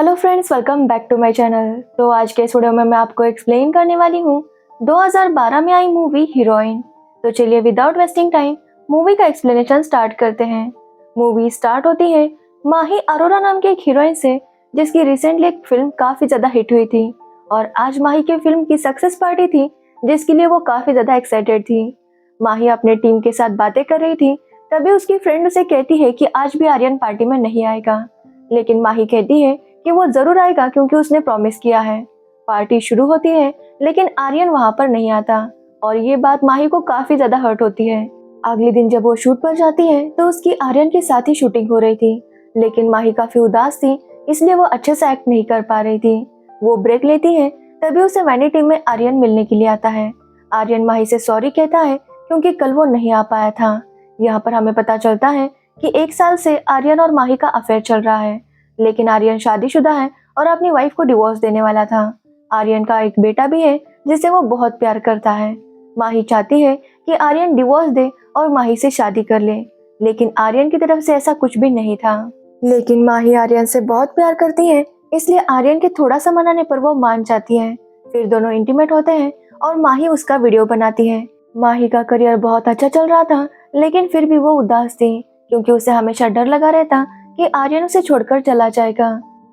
Hello friends, welcome back to my channel. तो आज के इस वीडियो में मैं आपको एक्सप्लेन करने वाली हूँ 2012 में आई मूवी हीरोइन। तो चलिए विदाउट वेस्टिंग टाइम मूवी का एक्सप्लेनेशन स्टार्ट करते हैं। मूवी स्टार्ट होती है माही अरोरा नाम की एक हीरोइन से, जिसकी रिसेंटली एक फिल्म काफ़ी ज़्यादा हिट हुई थी और आज माही की फिल्म की सक्सेस पार्टी थी, जिसके लिए वो काफ़ी ज़्यादा एक्साइटेड थी। माही अपने टीम के साथ बातें कर रही थी, तभी उसकी फ्रेंड उसे कहती है कि आज भी आर्यन पार्टी में नहीं आएगा, लेकिन माही कहती है कि वो जरूर आएगा क्योंकि उसने प्रॉमिस किया है। पार्टी शुरू होती है लेकिन आर्यन वहां पर नहीं आता और ये बात माही को काफी ज्यादा हर्ट होती है। अगले दिन जब वो शूट पर जाती है तो उसकी आर्यन के साथ ही शूटिंग हो रही थी, लेकिन माही काफी उदास थी, इसलिए वो अच्छे से एक्ट नहीं कर पा रही थी। वो ब्रेक लेती है, तभी उसे वैनिटी में आर्यन मिलने के लिए आता है। आर्यन माही से सॉरी कहता है क्योंकि कल वो नहीं आ पाया था। यहाँ पर हमें पता चलता है कि 1 साल से आर्यन और माही का अफेयर चल रहा है, लेकिन आर्यन शादीशुदा है और अपनी वाइफ को डिवोर्स देने वाला था। आर्यन का एक बेटा भी है जिसे वो बहुत प्यार करता है। माही चाहती है कि आर्यन डिवोर्स दे और माही से शादी कर ले, लेकिन आर्यन की तरफ से ऐसा कुछ भी नहीं था। लेकिन माही आर्यन से बहुत प्यार करती है, इसलिए आर्यन के थोड़ा सा मनाने पर वो मान जाती है। फिर दोनों इंटीमेट होते हैं और माही उसका वीडियो बनाती है। माही का करियर बहुत अच्छा चल रहा था, लेकिन फिर भी वो उदास थी क्योंकि उसे हमेशा डर लगा रहता कि आर्यन उसे छोड़कर चला जाएगा।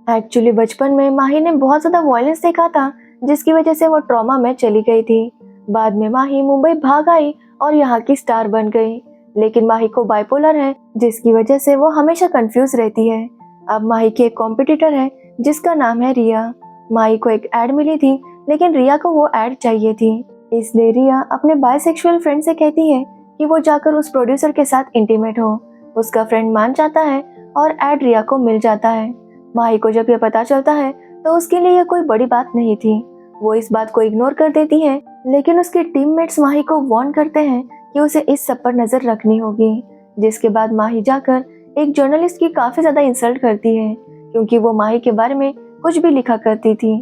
एक्चुअली बचपन में माही ने बहुत ज्यादा वायलेंस देखा था, जिसकी वजह से वो ट्रॉमा में चली गई थी। बाद में माही मुंबई भाग आई और यहाँ की स्टार बन गई, लेकिन माही को बाइपोलर है, जिसकी वजह से वो हमेशा कंफ्यूज रहती है। अब माही की एक कॉम्पिटिटर है जिसका नाम है रिया। माही को एक एड मिली थी, लेकिन रिया को वो एड चाहिए थी, इसलिए रिया अपने बायसेक्सुअल फ्रेंड से कहती है कि वो जाकर उस प्रोड्यूसर के साथ इंटीमेट हो। उसका फ्रेंड मान जाता है और एड रिया को मिल जाता है। माही को जब यह पता चलता है तो उसके लिए यह कोई बड़ी बात नहीं थी, वो इस बात को इग्नोर कर देती है, लेकिन उसके टीममेट्स माही को वार्न करते हैं कि उसे इस सब पर नजर रखनी होगी। जिसके बाद माही जाकर एक जर्नलिस्ट की काफी ज्यादा इंसल्ट करती है क्योंकि वो माही के बारे में कुछ भी लिखा करती थी।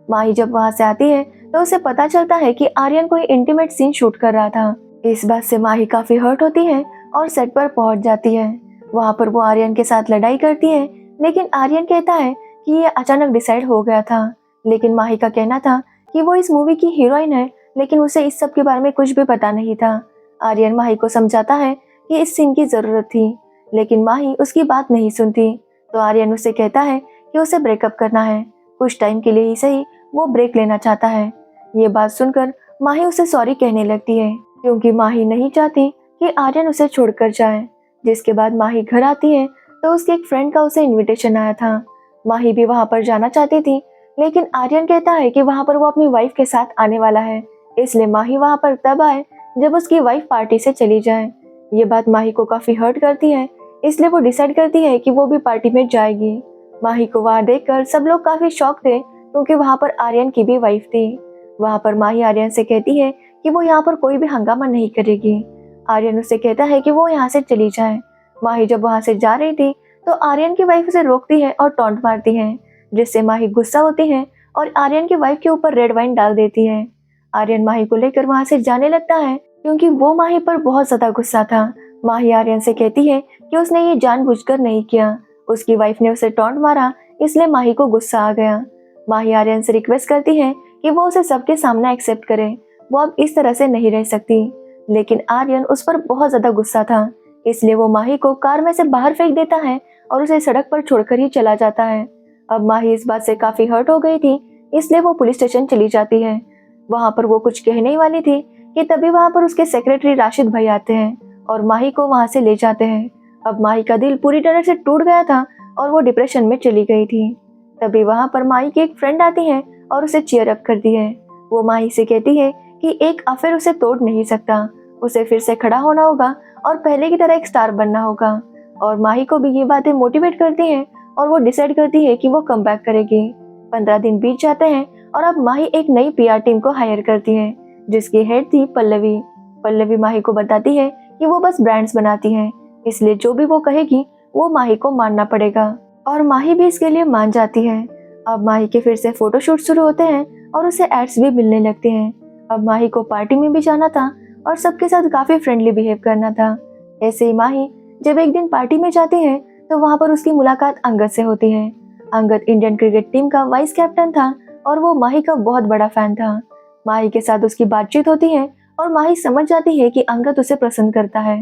माही जब वहां से आती है तो उसे पता चलता है कि आर्यन कोई इंटीमेट सीन शूट कर रहा था। इस बात से माही काफी हर्ट होती है और सेट पर पहुंच जाती है। वहां पर वो आर्यन के साथ लड़ाई करती है, लेकिन आर्यन कहता है कि ये अचानक डिसाइड हो गया था। लेकिन माही का कहना था कि वो इस मूवी की हीरोइन है, लेकिन उसे इस सब के बारे में कुछ भी पता नहीं था। आर्यन माही को समझाता है कि इस सीन की जरूरत थी, लेकिन माही उसकी बात नहीं सुनती। तो आर्यन उसे कहता है कि उसे ब्रेकअप करना है, कुछ टाइम के लिए ही सही, वो ब्रेक लेना चाहता है। ये बात सुनकर माही उसे सॉरी कहने लगती है क्योंकि माही नहीं चाहती कि आर्यन उसे छोड़कर जाए। जिसके बाद माही घर आती है तो उसके एक फ्रेंड का उसे इनविटेशन आया था। माही भी वहां पर जाना चाहती थी, लेकिन आर्यन कहता है कि वहां पर वो अपनी वाइफ के साथ आने वाला है, इसलिए माही वहां पर तब आए जब उसकी वाइफ पार्टी से चली जाए। ये बात माही को काफी हर्ट करती है, इसलिए वो डिसाइड करती है कि वो भी पार्टी में जाएगी। माही को वहां देखकर सब लोग काफी शॉक थे क्योंकि वहां पर आर्यन की भी वाइफ थी। वहां पर माही आर्यन से कहती है कि वो यहाँ पर कोई भी हंगामा नहीं करेगी। आर्यन उसे कहता है कि वो यहाँ से चली जाए। माही जब वहां से जा रही थी तो आर्यन की वाइफ उसे रोकती है और टॉन्ट मारती है, जिससे माही गुस्सा होती है और आर्यन की वाइफ के ऊपर रेड वाइन डाल देती है। आर्यन माही को लेकर वहां से जाने लगता है क्योंकि वो माही पर बहुत ज्यादा गुस्सा था। माही आर्यन से कहती है कि उसने ये जानबूझकर नहीं किया, उसकी वाइफ ने उसे टॉन्ट मारा, इसलिए माही को गुस्सा आ गया। माही आर्यन से रिक्वेस्ट करती है कि वो उसे सबके सामने एक्सेप्ट करे, वो अब इस तरह से नहीं रह सकती, लेकिन आर्यन उस पर बहुत ज्यादा गुस्सा था, इसलिए वो माही को कार में से बाहर फेंक देता है और उसे सड़क पर छोड़कर ही चला जाता है। अब माही इस बात से काफी हर्ट हो गई थी, इसलिए वो पुलिस स्टेशन चली जाती है। वहां पर वो कुछ कहने ही वाली थी कि तभी वहां पर उसके सेक्रेटरी राशिद भाई आते हैं और माही को वहां से ले जाते हैं। अब माही का दिल पूरी तरह से टूट गया था और वो डिप्रेशन में चली गई थी। तभी वहां पर माही की एक फ्रेंड आती है और उसे चीयर अप करती है। वो माही से कहती है कि एक अफेयर उसे तोड़ नहीं सकता, उसे फिर से खड़ा होना होगा और पहले की तरह एक स्टार बनना होगा। और माही को भी ये बातें मोटिवेट करती हैं और वो डिसाइड करती है कि वो कम बैक करेगी। 15 दिन बीत जाते हैं और अब माही एक नई पीआर टीम को हायर करती है, जिसकी हेड थी पल्लवी। पल्लवी माही को बताती है कि वो बस ब्रांड्स बनाती है, इसलिए जो भी वो कहेगी वो माही को मानना पड़ेगा, और माही भी इसके लिए मान जाती है। अब माही के फिर से फोटोशूट शुरू होते हैं और उसे एड्स भी मिलने लगते हैं। अब माही को पार्टी में भी जाना था और सबके साथ काफी फ्रेंडली बिहेव करना था। ऐसे ही माही जब एक दिन पार्टी में जाती है तो वहां पर उसकी मुलाकात अंगद से होती है। अंगद इंडियन क्रिकेट टीम का वाइस कैप्टन था और वो माही का बहुत बड़ा फैन था। माही के साथ उसकी बातचीत होती है और माही समझ जाती है कि अंगद उसे पसंद करता है।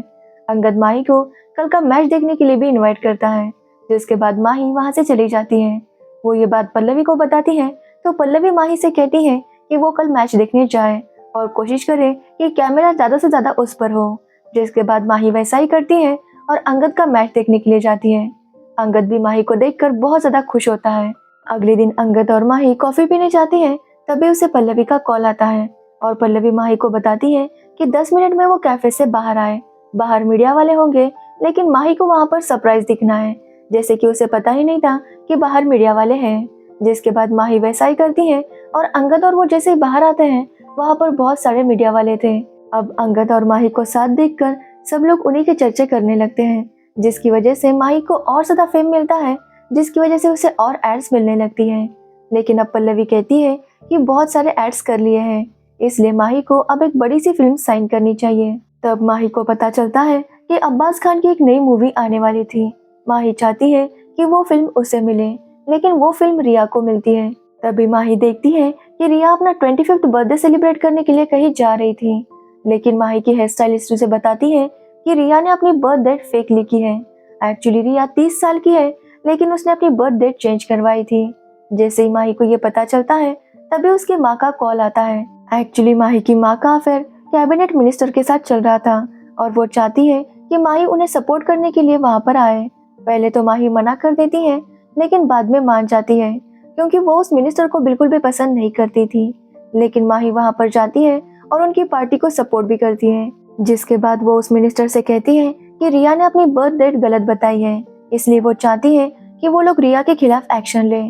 अंगद माही को कल का मैच देखने के लिए भी इनवाइट करता है, जिसके बाद माही वहां से चली जाती है। वो ये बात पल्लवी को बताती है तो पल्लवी माही से कहती है कि वो कल मैच देखने जाए और कोशिश करे कि कैमरा ज्यादा से ज्यादा उस पर हो, जिसके बाद माही वैसा ही करती है और अंगद का मैच देखने के लिए जाती है। अंगद भी माही को देखकर बहुत ज्यादा खुश होता है। अगले दिन अंगद और माही कॉफी पीने जाती है, तभी उसे पल्लवी का कॉल आता है और पल्लवी माही को बताती है कि 10 मिनट में वो कैफे से बाहर आए। बाहर मीडिया वाले होंगे, लेकिन माही को वहां पर सरप्राइज दिखना है, जैसे कि उसे पता ही नहीं था कि बाहर मीडिया वाले हैं। जिसके बाद माही वैसा ही करती है और अंगद और वो जैसे ही बाहर आते हैं वहां पर बहुत सारे मीडिया वाले थे। अब अंगद और माही को साथ देखकर सब लोग उन्हीं के चर्चे करने लगते हैं, जिसकी वजह से माही को और ज्यादा फेम मिलता है, जिसकी वजह से उसे और एड्स मिलने लगती हैं। लेकिन अब पल्लवी कहती है कि बहुत सारे एड्स कर लिए हैं, इसलिए माही को अब एक बड़ी सी फिल्म साइन करनी चाहिए। तब माही को पता चलता है कि अब्बास खान की एक नई मूवी आने वाली थी। माही चाहती है कि वो फिल्म उसे मिले, लेकिन वो फिल्म रिया को मिलती है। तभी माही देखती है कि रिया अपना 25th बर्थडे सेलिब्रेट करने के लिए कहीं जा रही थी, लेकिन माही की हेयर स्टाइलिस्ट उसे बताती है कि रिया ने अपनी बर्थ डेट फेक लिखी है। एक्चुअली रिया 30 साल की है, लेकिन उसने अपनी बर्थ डेट चेंज करवाई थी। जैसे ही माही को ये पता चलता है तभी उसकी माँ का कॉल आता है। एक्चुअली माही की माँ का अफेयर कैबिनेट मिनिस्टर के साथ चल रहा था और वो चाहती है कि माही उन्हें सपोर्ट करने के लिए वहां पर आए। पहले तो माही मना कर देती है, लेकिन बाद में मान जाती है, क्योंकि वो उस मिनिस्टर को बिल्कुल भी पसंद नहीं करती थी। लेकिन माही वहां पर जाती है और उनकी पार्टी को सपोर्ट भी करती है। जिसके बाद वो उस मिनिस्टर से कहती है कि रिया ने अपनी बर्थ डेट गलत बताई है, इसलिए वो चाहती है कि वो लोग रिया के खिलाफ एक्शन ले,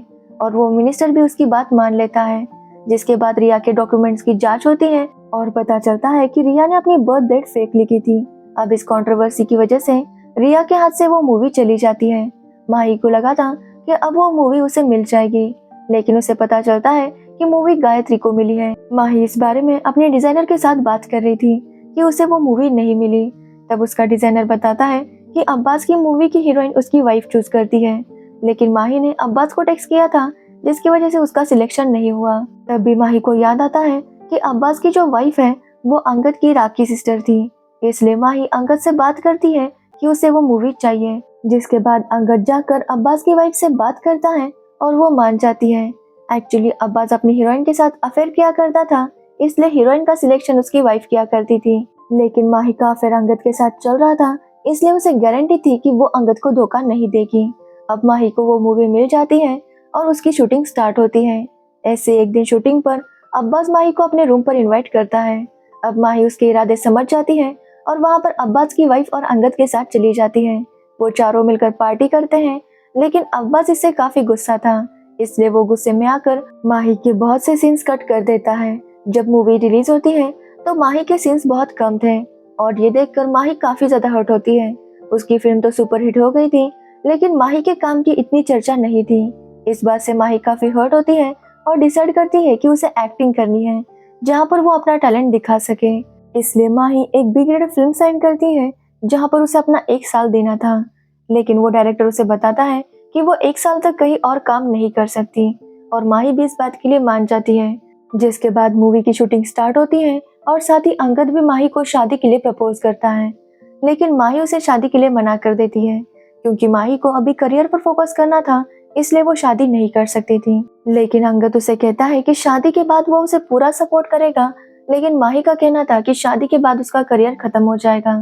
और वो मिनिस्टर भी उसकी बात मान लेता है। जिसके बाद रिया के डॉक्यूमेंट्स की जांच होती है और पता चलता है कि रिया ने अपनी बर्थ डेट फेक लिखी थी। अब इस कंट्रोवर्सी की वजह से रिया के हाथ से वो मूवी चली जाती है। माही को लगा था कि अब वो मूवी उसे मिल जाएगी, लेकिन उसे पता चलता है कि मूवी गायत्री को मिली है। माही इस बारे में अपने डिजाइनर के साथ बात कर रही थी कि उसे वो मूवी नहीं मिली। तब उसका डिजाइनर बताता है कि अब्बास की मूवी की हीरोइन उसकी वाइफ चूज करती है, लेकिन माही ने अब्बास को टेक्स्ट किया था, जिसकी वजह से उसका सिलेक्शन नहीं हुआ। तब भी माही को याद आता है कि अब्बास की जो वाइफ है वो अंगद की राखी सिस्टर थी, इसलिए माही अंगद से बात करती है कि उसे वो मूवी चाहिए। जिसके बाद अंगद जाकर अब्बास की वाइफ से बात करता है और वो मान जाती है। एक्चुअली अब्बास अपनी हीरोइन के साथ अफेयर किया करता था, इसलिए हीरोइन का सिलेक्शन उसकी वाइफ किया करती थी। लेकिन माही का अफेयर अंगद के साथ चल रहा था, इसलिए उसे गारंटी थी कि वो अंगद को धोखा नहीं देगी। अब माही को वो मूवी मिल जाती है और उसकी शूटिंग स्टार्ट होती है। ऐसे एक दिन शूटिंग पर अब्बास माही को अपने रूम पर इनवाइट करता है। अब माही उसके इरादे समझ जाती है और वहां पर अब्बास की वाइफ और अंगद के साथ चली जाती है। वो चारों मिलकर पार्टी करते हैं, लेकिन अब्बास इससे काफी गुस्सा था, इसलिए वो गुस्से में आकर माही के बहुत से सीन्स कट कर देता है। जब मूवी रिलीज होती है तो माही के सीन्स बहुत कम थे और ये देखकर माही काफी ज्यादा हर्ट होती है। उसकी फिल्म तो सुपरहिट हो गई थी, लेकिन माही के काम की इतनी चर्चा नहीं थी। इस बात से माही काफी हर्ट होती है और डिसाइड करती है कि उसे एक्टिंग करनी है, जहाँ पर वो अपना टैलेंट दिखा सके। इसलिए माही एक बी ग्रेड फिल्म साइन करती है, जहाँ पर उसे अपना 1 साल देना था, लेकिन वो डायरेक्टर उसे बताता है कि वो 1 साल तक कहीं और काम नहीं कर सकती, और माही भी इस बात के लिए मान जाती है। जिसके बाद मूवी की शूटिंग स्टार्ट होती है और साथ ही अंगद भी माही को शादी के लिए प्रपोज करता है, लेकिन माही उसे शादी के लिए मना कर देती है, क्योंकि माही को अभी करियर पर फोकस करना था, इसलिए वो शादी नहीं कर सकती थी। लेकिन अंगद उसे कहता है कि शादी के बाद वो उसे पूरा सपोर्ट करेगा, लेकिन माही का कहना था कि शादी के बाद उसका करियर खत्म हो जाएगा।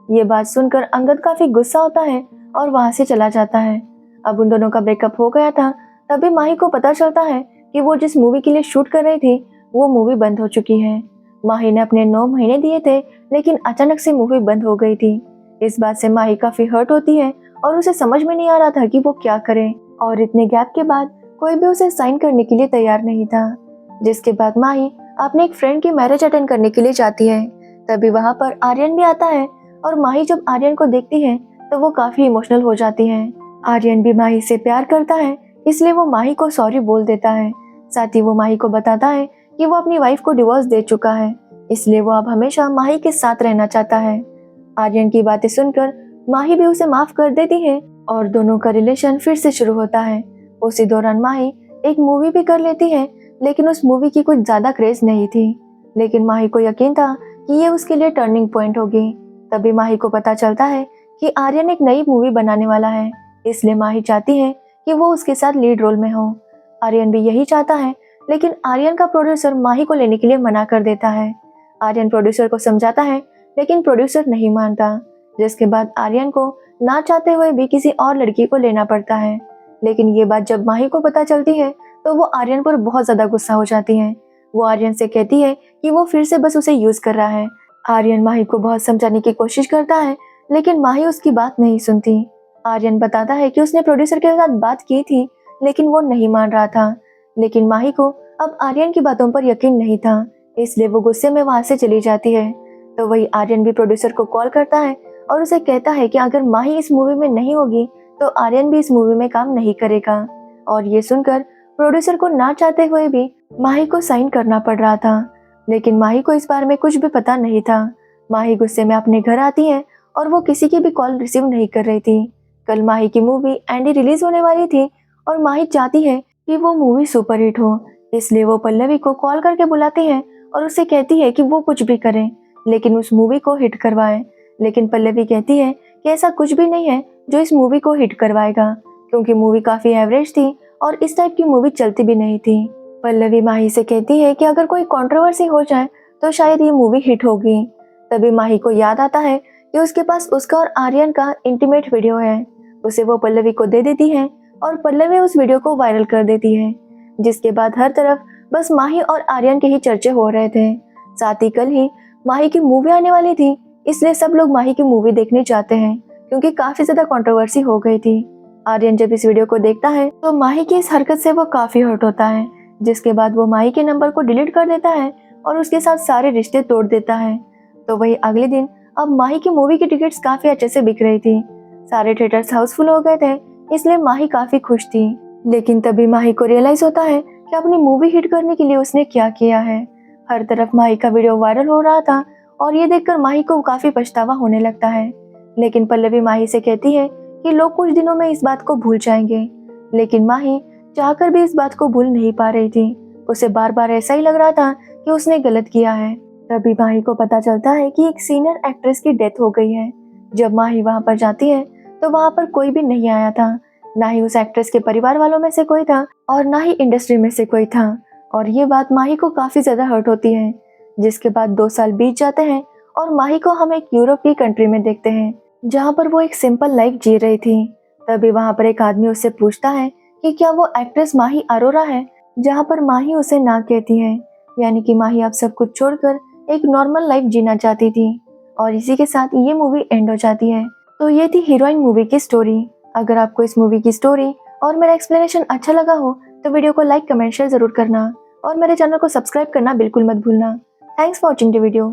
ये बात सुनकर अंगद काफी गुस्सा होता है और वहां से चला जाता है। अब उन दोनों का ब्रेकअप हो गया था, तभी माही को पता चलता है कि वो जिस मूवी के लिए शूट कर रही थी वो मूवी बंद हो चुकी है। माही ने अपने 9 महीने दिए थे, लेकिन अचानक से मूवी बंद हो गई थी। इस बात से माही काफी हर्ट होती है और उसे समझ में नहीं आ रहा था कि वो क्या करे, और इतने गैप के बाद कोई भी उसे साइन करने के लिए तैयार नहीं था। जिसके बाद माही अपने एक फ्रेंड की मैरिज अटेंड करने के लिए जाती है। तभी वहां पर आर्यन भी आता है और माही जब आर्यन को देखती है तो वो काफी इमोशनल हो जाती है। आर्यन भी माही से प्यार करता है, इसलिए वो माही को सॉरी बोल देता है। साथ ही वो माही को बताता है कि वो अपनी वाइफ को डिवोर्स दे चुका है, इसलिए वो अब हमेशा माही के साथ रहना चाहता है। आर्यन की बातें सुनकर माही भी उसे माफ कर देती है और दोनों का रिलेशन फिर से शुरू होता है। उसी दौरान माही एक मूवी भी कर लेती है, लेकिन उस मूवी की कुछ ज्यादा क्रेज नहीं थी। लेकिन माही को यकीन था कि ये उसके लिए टर्निंग पॉइंट होगी। तभी माही को पता चलता है कि आर्यन एक नई मूवी बनाने वाला है, इसलिए माही चाहती है कि वो उसके साथ लीड रोल में हो। आर्यन भी यही चाहता है, लेकिन आर्यन का प्रोड्यूसर माही को लेने के लिए मना कर देता है। आर्यन प्रोड्यूसर को समझाता है, लेकिन प्रोड्यूसर नहीं मानता, जिसके बाद आर्यन को ना चाहते हुए भी किसी और लड़की को लेना पड़ता है। लेकिन ये बात जब माही को पता चलती है तो वो आर्यन पर बहुत ज्यादा गुस्सा हो जाती है। वो आर्यन से कहती है कि वो फिर से बस उसे यूज कर रहा है। आर्यन माही को बहुत समझाने की कोशिश करता है, लेकिन माही उसकी बात नहीं सुनती। आर्यन बताता है कि उसने प्रोड्यूसर के साथ बात की थी, लेकिन वो नहीं मान रहा था। लेकिन माही को अब आर्यन की बातों पर यकीन नहीं था, इसलिए वो गुस्से में वहां से चली जाती है। तो वही आर्यन भी प्रोड्यूसर को कॉल करता है और उसे कहता है कि अगर माही इस मूवी में नहीं होगी तो आर्यन भी इस मूवी में काम नहीं करेगा। और ये सुनकर प्रोड्यूसर को ना चाहते हुए भी माही को साइन करना पड़ रहा था, लेकिन माही को इस बारे में कुछ भी पता नहीं था। माही गुस्से में अपने घर आती है और वो किसी की भी कॉल रिसीव नहीं कर रही थी। कल माही की मूवी एंडी रिलीज होने वाली थी और माही चाहती है कि वो मूवी सुपरहिट हो, इसलिए वो पल्लवी को कॉल करके बुलाती है और उससे कहती है कि वो कुछ भी करे, लेकिन उस मूवी को हिट करवाए। लेकिन पल्लवी कहती है कि ऐसा कुछ भी नहीं है जो इस मूवी को हिट करवाएगा, क्योंकि मूवी काफी एवरेज थी और इस टाइप की मूवी चलती भी नहीं थी। पल्लवी माही से कहती है कि अगर कोई कंट्रोवर्सी हो जाए तो शायद ये मूवी हिट होगी। तभी माही को याद आता है कि उसके पास उसका और आर्यन का इंटीमेट वीडियो है। उसे वो पल्लवी को दे देती है और पल्लवी उस वीडियो को वायरल कर देती है, जिसके बाद हर तरफ बस माही और आर्यन के ही चर्चे हो रहे थे। साथ ही कल ही माही की मूवी आने वाली थी, इसलिए सब लोग माही की मूवी देखने जाते हैं, क्योंकि काफी ज्यादा कंट्रोवर्सी हो गई थी। आर्यन जब इस वीडियो को देखता है तो माही की इस हरकत से वो काफी हर्ट होता है, जिसके बाद वो माही के नंबर को डिलीट कर देता है और उसके साथ सारे रिश्ते तोड़ देता है। तो वही अगले दिन अब माही की मूवी की टिकट्स काफी अच्छे से बिक रही थी, सारे थिएटर्स हाउसफुल हो गए थे, इसलिए माही काफी खुश थी। लेकिन तभी माही को रियलाइज होता है कि अपनी मूवी हिट करने के लिए उसने क्या किया है। हर तरफ माही का वीडियो वायरल हो रहा था और ये देखकर माही को काफी पछतावा होने लगता है। लेकिन पल्लवी माही से कहती है कि लोग कुछ दिनों में इस बात को भूल जाएंगे, लेकिन माही चाहकर भी इस बात को भूल नहीं पा रही थी। उसे बार बार ऐसा ही लग रहा था कि उसने गलत किया है। तभी माही को पता चलता है कि एक सीनियर एक्ट्रेस की डेथ हो गई है। जब माही वहां पर जाती है तो वहां पर कोई भी नहीं आया था, ना ही उस एक्ट्रेस के परिवार वालों में से कोई था और ना ही इंडस्ट्री में से कोई था। और ये बात माही को काफी ज्यादा हर्ट होती है। जिसके बाद 2 साल बीत जाते हैं और माही को हम एक यूरोप की कंट्री में देखते हैं, जहाँ पर वो एक सिंपल लाइफ जी रही थी। तभी वहाँ पर एक आदमी उससे पूछता है कि क्या वो एक्ट्रेस माही अरोरा है, जहाँ पर माही उसे ना कहती है, यानी कि माही अब सब कुछ छोड़कर एक नॉर्मल लाइफ जीना चाहती थी। और इसी के साथ ये मूवी एंड हो जाती है। तो ये थी हीरोइन मूवी की स्टोरी। अगर आपको इस मूवी की स्टोरी और मेरा एक्सप्लेनेशन अच्छा लगा हो तो वीडियो को लाइक, कमेंट, शेयर जरूर करना और मेरे चैनल को सब्सक्राइब करना बिल्कुल मत भूलना। Thanks for watching the video.